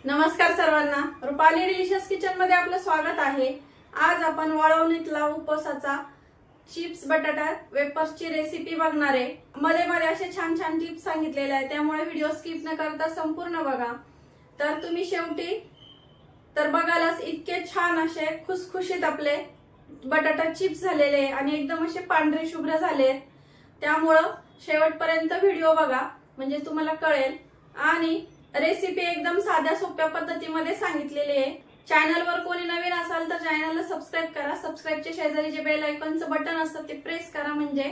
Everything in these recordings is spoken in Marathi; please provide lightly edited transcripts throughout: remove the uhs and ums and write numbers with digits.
नमस्कार सर्वांना, रुपाली डिलिशियस किचन मध्ये आपलं स्वागत आहे। आज आपण वाळवणीतला उपवासाचा चिप्स बटाटा वेफर्सची रेसिपी बघणार आहे। मध्ये मध्ये असे छान छान टिप्स सांगितलेले आहेत, त्यामुळे व्हिडिओ स्किप न करता संपूर्ण बघा। तर तुम्ही शेवटी तर बघालच इतके छान असे खुसखुशीत आपले बटाटा चिप्स झालेले आणि एकदम असे पांढरे शुभ्र झाले। त्यामुळे शेवटपर्यंत व्हिडिओ बघा म्हणजे तुम्हाला कळेल। आणि रेसिपी एकदम साध्या सोप्या पद्धतीमध्ये सांगितलेली आहे। चॅनलवर कोणी नवीन असाल तर चॅनलला सबस्क्राइब करा। सबस्क्राइबच्या शेजारी जे बेल आयकॉनचं बटन असतं ते प्रेस करा, म्हणजे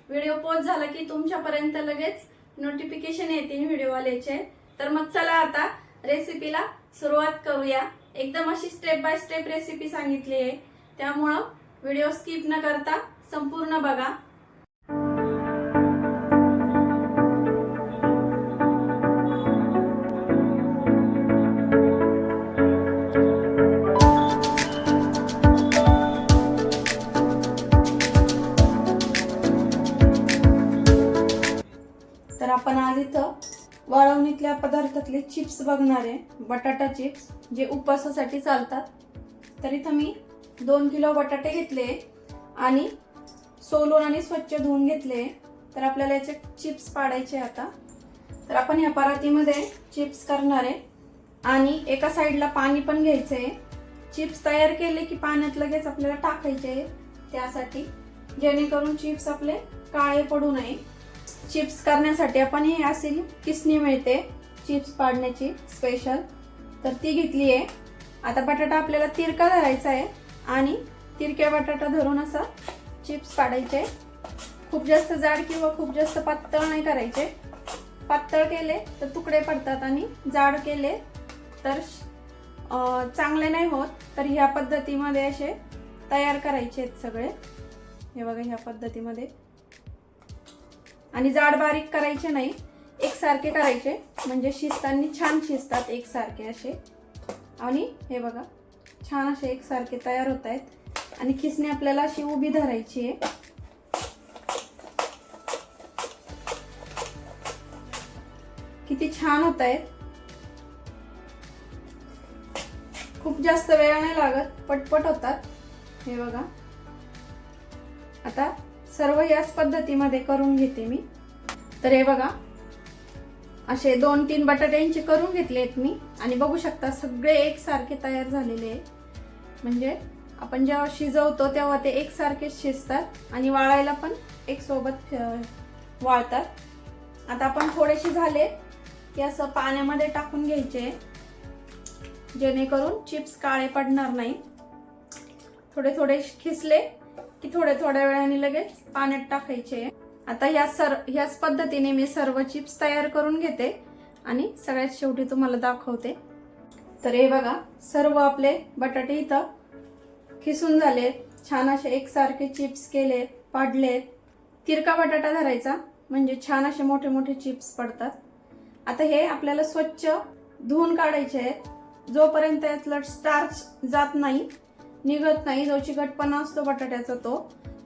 व्हिडिओ पोस्ट झाला की तुमच्यापर्यंत लगेच नोटिफिकेशन येतील व्हिडिओ आल्याचे। तर मग चला आता रेसिपीला सुरुवात करूया। एकदम अशी स्टेप बाय स्टेप रेसिपी सांगितली आहे, त्यामुळे व्हिडिओ स्किप न करता संपूर्ण बघा। तर आपण आज इथं वाळवणीतल्या पदार्थातले चिप्स बघणार आहे, बटाटा चिप्स जे उपवासासाठी चालतात। तर इथं मी 2 किलो बटाटे घेतले आणि सोलून आणि स्वच्छ धुवून घेतले। तर आपल्याला याचे चिप्स पाडायचे आता। तर आपण ह्या परातीमध्ये चिप्स करणार आहे आणि एका साईडला पाणी पण घ्यायचं आहे। चिप्स तयार केले की पाण्यात लगेच आपल्याला टाकायचे त्यासाठी, जेणेकरून चिप्स आपले काळे पडू नये। चिप्स करण्यासाठी आपण ही अशी किसणी मिळते चिप्स पाडण्याची स्पेशल, तर ती घेतली आहे। आता बटाटा आपल्याला तिरका धरायचा आहे आणि तिरक्या बटाटा धरून असा चिप्स पाडायचे। खूप जास्त जाड किंवा खूप जास्त पातळ नाही करायचे। पातळ केले तर तुकडे पडतात आणि जाड केले तर चांगले नाही होत। तर ह्या पद्धतीमध्ये असे तयार करायचे आहेत सगळे, हे बघा ह्या पद्धतीमध्ये। आणि जाड बारीक करायचे नाही, एकसारखे करायचे म्हणजे शिजताना छान शिजतात एकसारखे असे। आणि हे बघा छान असे एकसारखे तयार होत आहेत आणि खिसणी आपल्याला अशी उभी धरायची आहे। किती छान होत आहेत, खूप जास्त वेळ नाही लागत, पटपट होतात। हे बघा आता सर्व याच पद्धतीमध्ये करून घेते मी। तर हे बघा असे 2-3 बटाट्यांचे करून घेतलेत मी आणि बघू शकता सगळे एकसारखे तयार झालेले आहे। म्हणजे आपण जेव्हा शिजवतो तेव्हा ते एकसारखे शिजतात आणि वाळायला पण एक सोबत वाळतात। आता आपण थोडेसे झाले की असं पाण्यामध्ये टाकून घ्यायचे, जेणेकरून चिप्स काळे पडणार नाही। थोडे थोडे खिसले की थोड्या वेळाने लगेच पाण्यात टाकायचे। आता ह्याच पद्धतीने मी सर्व चिप्स तयार करून घेते आणि सगळ्यात शेवटी तुम्हाला दाखवते। तर हे बघा सर्व आपले बटाटे इथं खिसून झालेत, छान असे एकसारखे चिप्स केलेत, पाडलेत। तिरका बटाटा धरायचा म्हणजे छान असे मोठे मोठे चिप्स पडतात। आता हे आपल्याला स्वच्छ धुवून काढायचे आहेत, जोपर्यंत यातलं स्टार्च जात नाही, निघत नाही, जो चिकटपणा असतो बटाट्याचा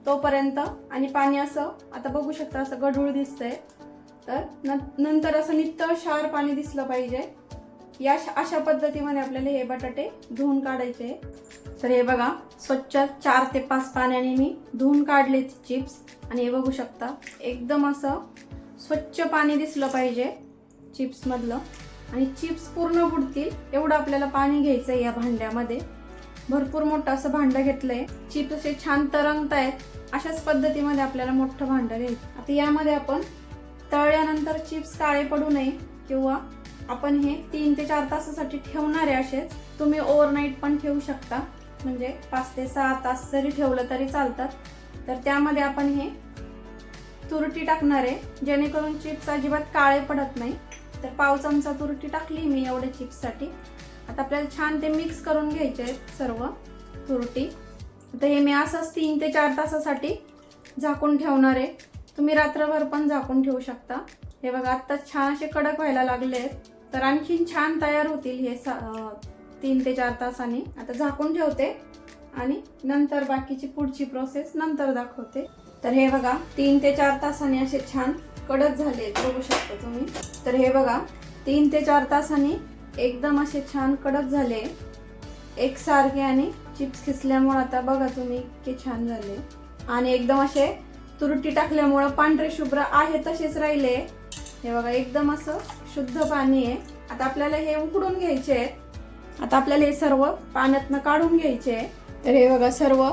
तोपर्यंत। आणि पाणी असं आता बघू शकता असं गढूळ दिसतंय, तर नंतर असं नितळ क्षार पाणी दिसलं पाहिजे। अशा पद्धतीमध्ये आपल्याला हे बटाटे धुवून काढायचे। तर हे बघा स्वच्छ 4 ते 5 पाण्याने मी धुवून काढले चिप्स आणि हे बघू शकता एकदम असं स्वच्छ पाणी दिसलं पाहिजे चिप्स मधलं, आणि चिप्स पूर्ण बुडतील एवढं आपल्याला पाणी घ्यायचंय। या भांड्यामध्ये भरपूर मोठं असं भांडं घेतलंय, चिप्स असे छान तरंगतायत, अशाच पद्धतीमध्ये आपल्याला मोठं भांडं घ्यायचं। आता यामध्ये आपण तळल्यानंतर चिप्स काळे पडू नये किंवा आपण हे 3 ते 4 तासासाठी ठेवणार आहे। असेच तुम्ही ओव्हरनाईट पण ठेवू शकता, म्हणजे 5 ते 6 तास जरी ठेवलं तरी चालतात। तर त्यामध्ये आपण हे तुरटी टाकणार आहे, जेणेकरून चिप्स अजिबात काळे पडत नाही। तर पाव चमचा तुरटी टाकली मी एवढ्या चिप्ससाठी। आता आपल्याला छान ते मिक्स करून घ्यायचे आहेत सर्व तुरटी। आता हे मी असंच 3 ते 4 तासासाठी झाकून ठेवणार आहे, तुम्ही रात्रभर पण झाकून ठेवू शकता। हे बघा आता छान असे कडक व्हायला लागले आहेत, तर आणखीन छान तयार होतील हे 3 ते 4 तासांनी। आता झाकून ठेवते आणि नंतर बाकीची पुढची प्रोसेस नंतर दाखवते। तर हे बघा 3 ते 4 तासांनी असे छान कडक झाले, बघू शकता तुम्ही। तर हे बघा 3 ते 4 तासांनी एकदम असे छान कडक झाले एकसारखे आणि चिप्स खिसल्यामुळे आता बघा तुम्ही किती छान झाले आणि एकदम असे तुरटी टाकल्यामुळे पांढरे शुभ्र आहे तसेच राहिले। हे बघा एकदम असं शुद्ध पाणी आहे। आता आपल्याला हे उकडून घ्यायचे आहेत। आता आपल्याला हे सर्व पाण्यातनं काढून घ्यायचे आहे। तर हे बघा सर्व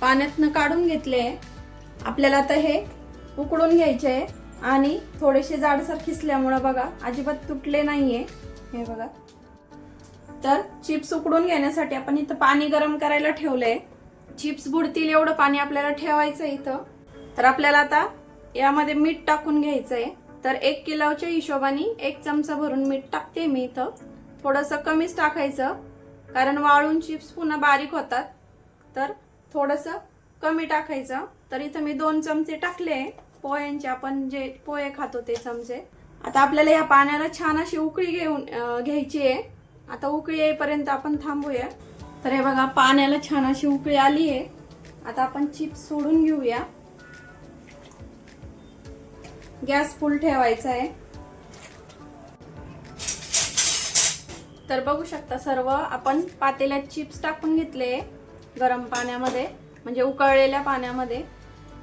पाण्यातनं काढून घेतले। आपल्याला आता हे उकडून घ्यायचे आहे आणि थोडेसे जाडसर खिसल्यामुळे बघा अजिबात तुटले नाहीये। हे बघा तर चिप्स उकडून घेण्यासाठी आपण इथं पाणी गरम करायला ठेवलंय। चिप्स बुडतील एवढं पाणी आपल्याला ठेवायचं इथं। तर आपल्याला आता यामध्ये मीठ टाकून घ्यायचंय। तर 1 किलोच्या हिशोबाने 1 चमचा भरून मीठ टाकते मी इथं। थोडंसं कमीच टाकायचं कारण वाळून चिप्स पुन्हा बारीक होतात, तर थोडंसं कमी टाकायचं। तर इथं मी 2 चमचे टाकले पोह्यांचे, आपण जे पोहे खातो ते चमचे। आता आपल्याला या पाण्याला छान अशी उकळी घ्यायची आहे। आता उकळी येईपर्यंत आपण थांबूया। तर हे बघा पाण्याला छान अशी उकळी आली आहे। आता आपण चिप्स सोडून घेऊया। गॅस फुल ठेवायचा आहे। तर बघू शकता सर्व आपण पातेल्यात चिप्स टाकून घेतले गरम पाण्यामध्ये, म्हणजे उकळलेल्या पाण्यामध्ये।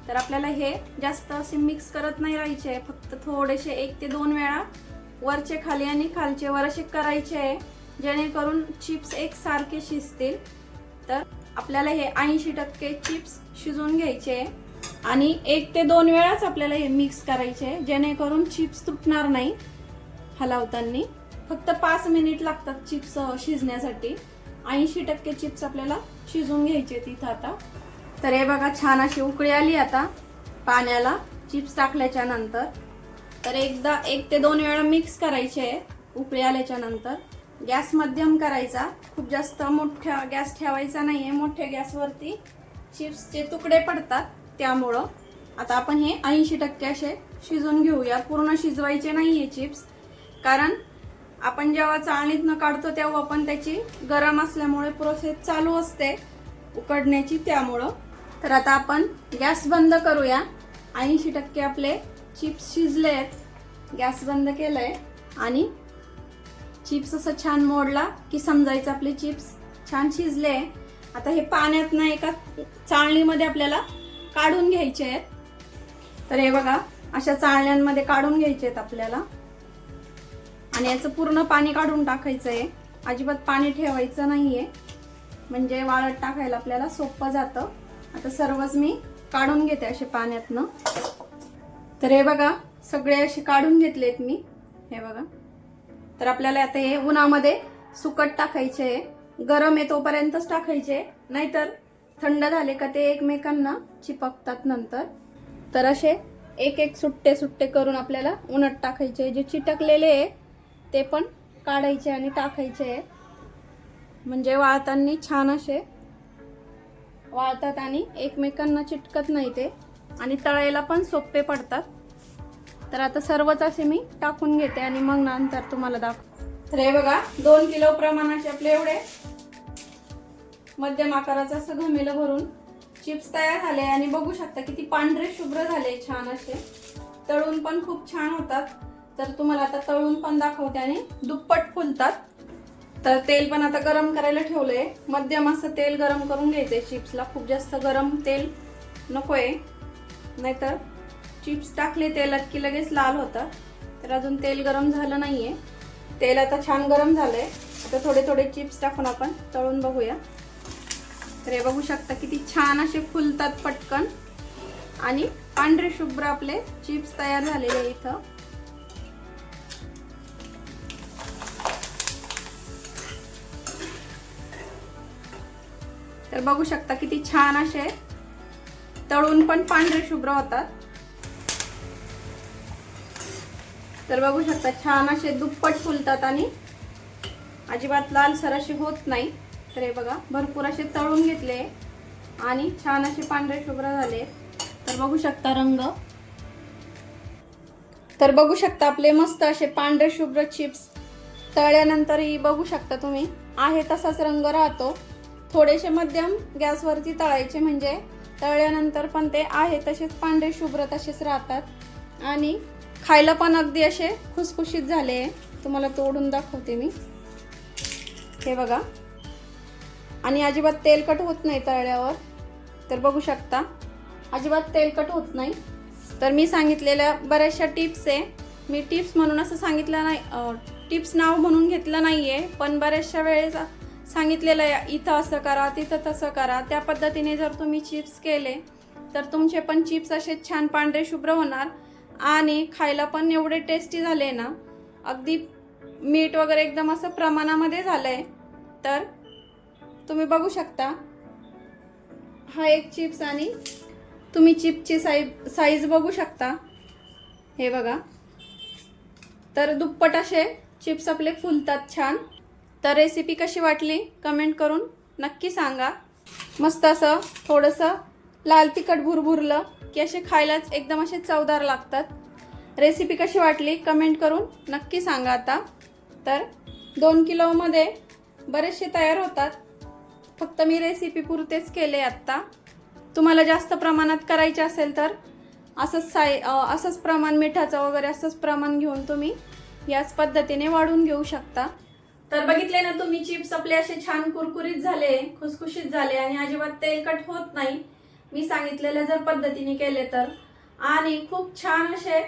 तर आपल्याला हे जास्त असे मिक्स करत नाही राहायचे, फक्त थोडेसे 1 ते 2 वेळा वरचे खाली आणि खालचे वर असे करायचे, जेणेकरून चिप्स एकसारखे शिजतील। तर आपल्याला हे 80% चिप्स शिजवून घ्यायचे आणि 1 ते 2 वेळाच आपल्याला हे मिक्स करायचे, जेणेकरून चिप्स तुटणार नाही हलवताना। फक्त 5 मिनिट लागतात चिप्स शिजण्यासाठी। 80% चिप्स आपल्याला शिजवून घ्यायचे तिथं आता। तर हे बघा छान अशी उकळी आली आता पाण्याला चिप्स टाकल्याच्या नंतर। तर एकदा 1 ते 2 वेळा मिक्स करायचे उकळी आल्याच्या नंतर। गॅस मध्यम करायचा, खूप जास्त मोठा गॅस ठेवायचा नाहीये, मोठ्या गॅसवरती चिप्सचे तुकडे पडतात त्यामुळं। आता आपण हे 80% असे शिजवून घेऊया। पूर्ण शिजवायचे नाहीये चिप्स, कारण आपण जेव्हा चाळणीतनं काढतो तेव्हा पण त्याची गरम असल्यामुळे प्रोसेस चालू असते उकडण्याची, त्यामुळं। तर आता आपण गॅस बंद करूया। 80% आपले चिप्स शिजले आहेत। गॅस बंद केलंय आणि चिप्स असं छान मोडला की समजायचं आपले चिप्स छान शिजले। आता हे पाण्यातनं एका चाळणीमध्ये आपल्याला काढून घ्यायचे आहेत। तर हे बघा अशा चाळण्यांमध्ये काढून घ्यायचे आहेत आपल्याला आणि याचं पूर्ण पाणी काढून टाकायचं आहे। अजिबात पाणी ठेवायचं नाहीये, म्हणजे वाळत टाकायला आपल्याला सोपं जातं। आता सर्वच मी काढून घेते असे पाण्यातनं। तर हे बघा सगळे असे काढून घेतलेत मी, हे बघा। तर आपल्याला आता हे उन्हामध्ये सुकट टाकायचे, गरम आहे तोपर्यंतच टाकायचे, नाहीतर थंड झाले का ते एकमेकांना चिपकतात नंतर। तर असे एक एक सुट्टे सुट्टे करून आपल्याला उन्हात टाकायचे। जे चिटकलेले आहे ते पण काढायचे आणि टाकायचे, म्हणजे वाळताना छान असे वाळतात आणि एकमेकांना चिटकत नाही ते, आणि तळायला पण सोपे पडतात। तर आता सर्वच असे मी टाकून घेते आणि मग नंतर तुम्हाला दाखव। तर हे बघा 2 किलो प्रमाणाचे आपले एवढे मध्यम आकाराचं असं घमेलं भरून चिप्स तयार झाले आणि बघू शकता किती पांढरे शुभ्र झाले छान असे। तळून पण खूप छान होतात। तर तुम्हाला आता तळून पण दाखवते आणि दुप्पट फुलतात। तर तेल पण आता गरम करायला ठेवलंय। मध्यम असं तेल गरम करून घ्यायचंय चिप्सला, खूप जास्त गरम तेल नकोय, नाहीतर चिप्स टाकले तेलात की लगेच लाल होतात। तर अजून तेल गरम झालं नाहीये, तेल आता छान गरम झालंय। आता थोडे थोडे चिप्स टाकून आपण तळून बघूया। तर हे बघू शकता किती छान असे फुलतात पटकन आणि पांढरे शुभ्र आपले चिप्स तयार झालेले आहे इथं। तर बघू शकता किती छान असे तळून पण पांढरे शुभ्र होतात। तर बघू शकता छान असे दुप्पट फुलतात आणि अजिबात लालसर असे होत नाही। तर हे बघा भरपूर असे तळून घेतले आणि छान असे पांढरे शुभ्र झाले। तर बघू शकता रंग, तर बघू शकता आपले मस्त असे पांढरे शुभ्र चिप्स तळल्यानंतरही बघू शकता तुम्ही आहे तसाच रंग राहतो। थोडेसे मध्यम गॅसवरती तळायचे, म्हणजे तळल्यानंतर पण ते आहे तसेच पांढरे शुभ्र तसेच राहतात आणि खायला पण अगदी असे खुसखुशीत झाले। तुम्हाला तोडून दाखवते मी। हे बघा, आणि अजिबात तेलकट होत नाही तळल्यावर, तर बघू शकता अजिबात तेलकट होत नाही. तर मी सांगितलेल्या बऱ्याचशा टिप्स आहे, मी टिप्स म्हणून असं सांगितलं नाही, टिप्स नाव म्हणून घेतलं नाहीये, पण बऱ्याचशा वेळेस सांगितलेलं आहे इथं असं करा तिथं तसं करा. त्या पद्धतीने जर तुम्ही चिप्स केले तर तुमचे पण चिप्स असे छान पांढरे शुभ्र होणार आणि खायला पण एवढे टेस्टी झाले ना, अगदी मीठ वगैरे एकदम असं प्रमाणामध्ये झालंय. तर तुम्ही बघू शकता, हा एक चिप्स आणि तुम्ही चिप्सची साईज बघू शकता. हे बघा, तर दुप्पट असे चिप्स आपले फुलतात छान. तर रेसिपी कशी वाटली कमेंट करून नक्की सांगा. मस्त असं थोडंसं लाल तिखट भुरभुरलं की असे खायलाच एकदम असे चवदार लागतात. रेसिपी कशी वाटली कमेंट करून नक्की सांगा. आता तर 2 किलोमध्ये बरेचसे तयार होतात, फक्त मी रेसिपी पुरतेच केले. आत्ता तुम्हाला जास्त प्रमाणात करायचे असेल तर असंच प्रमाण मिठाचं वगैरे असंच प्रमाण घेऊन तुम्ही याच पद्धतीने वाढून घेऊ शकता. तर बघितले ना तुम्ही, चिप्स आपले असे छान कुरकुरीत झाले, खुसखुशीत झाले आणि अजिबात तेलकट होत नाही मी सांगितलेल्या जर पद्धतीने केले तर. आणि खूप छान असे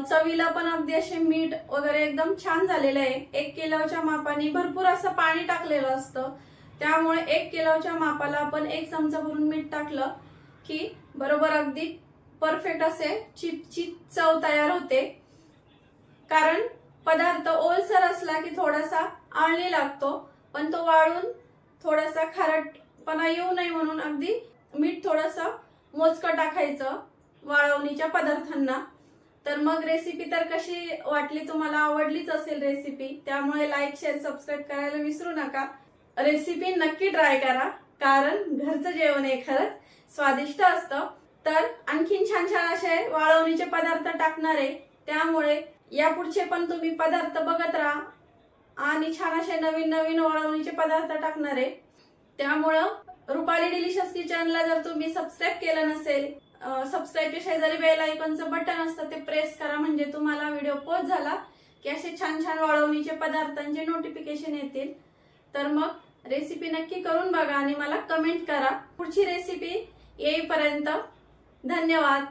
चवीला पण अगदी असे मीठ वगैरे एकदम छान झालेलं आहे. 1 किलोच्या मापाने भरपूर असं पाणी टाकलेलं असतं, त्यामुळे 1 किलोच्या मापाला आपण 1 चमचा भरून मीठ टाकलं की बरोबर अगदी परफेक्ट असे चिप्सची चव तयार होते. कारण पदार्थ ओलसर असला की थोडासा आळणी लागतो, पण तो वाळून थोडासा खारटपणा येऊ नये म्हणून अगदी मीठ थोडंसं मोजकं टाकायचं वाळवणीच्या पदार्थांना. तर मग रेसिपी तर कशी वाटली, तुम्हाला आवडलीच असेल रेसिपी, त्यामुळे लाईक शेअर सबस्क्राईब करायला विसरू नका. रेसिपी नक्की ट्राय करा, कारण घरचं जेवण हे खरंच स्वादिष्ट असतं. तर आणखीन छान छान असे वाळवणीचे पदार्थ टाकणार आहे, त्यामुळे यापुढचे पण तुम्ही पदार्थ बघत राहा आणि छान असे नवीन नवीन वाळवणीचे पदार्थ टाकणार आहे. त्यामुळं रुपाली डिलिशियस किचनला जर तुम्ही सबस्क्राईब केलं नसेल, सबस्क्राईबच्या शेजारी बेल आयकॉनचं बटन असतं ते प्रेस करा, म्हणजे तुम्हाला व्हिडिओ पोस्ट झाला की असे छान छान वाळवणीचे पदार्थांचे नोटिफिकेशन येतील. तर मग रेसिपी नक्की करून बघा आणि मला कमेंट करा. पुढची रेसिपी येईपर्यंत धन्यवाद.